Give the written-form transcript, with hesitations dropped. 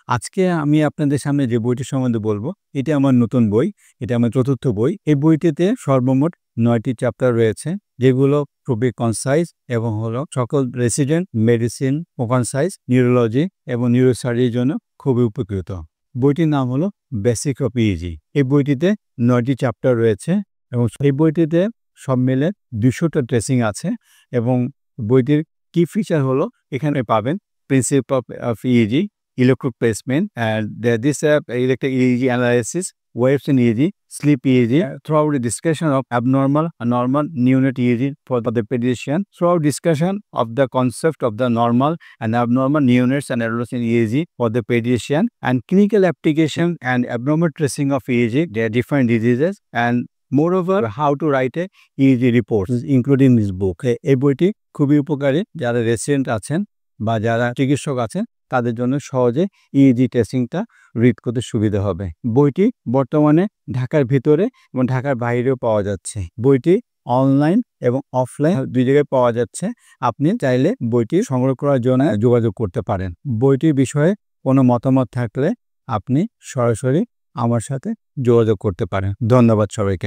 আজকে আমি আপনাদের সামনে যে বইটির সম্বন্ধে বলবো, এটি আমার নতুন বই। এটা আমার চতুর্থ বই। এই বইটিতে সর্বমোট ৯টি চ্যাপ্টার রয়েছে, যেগুলো খুবই কনসাইজ এবং সকল রেসিডেন্ট মেডিসিন, কনসাইজ, নিউরোলজি এবং নিউরোসার্জারির জন্য খুবই উপকৃত। বইটির নাম হলো বেসিক অফ ইজি। এই বইটিতে ৯টি চ্যাপ্টার রয়েছে এবং এই বইটিতে সব মিলে ২০০টা ট্রেসিং আছে এবং বইটির কি ফিচার হলো এখানে পাবেন principal of easy, electrode placement, and this electric EEG analysis, waves in EEG, sleep EEG, throughout the discussion of abnormal, normal, neonate EEG for the pediatrician, throughout discussion of the concept of the normal and abnormal neonates and adolescent EEG for the pediatrician, and clinical application and abnormal tracing of EEG, their different diseases, and moreover, how to write a EEG report, including this book. এই বইটি খুবই উপকারী যারা resident আছেন বা যারা চিকিৎসক আছেন তাদের জন্য সহজে ইইজি টেস্টিংটা রিড করতে সুবিধা হবে। বইটি বর্তমানে ঢাকার ভিতরে এবং ঢাকার বাইরেও পাওয়া যাচ্ছে। বইটি অনলাইন এবং অফলাইন দুই জায়গায় পাওয়া যাচ্ছে। আপনি চাইলে বইটি সংগ্রহ করার জন্য যোগাযোগ করতে পারেন। বইটির বিষয়ে কোনো মতামত থাকলে আপনি সরাসরি আমার সাথে যোগাযোগ করতে পারেন। ধন্যবাদ সবাইকে।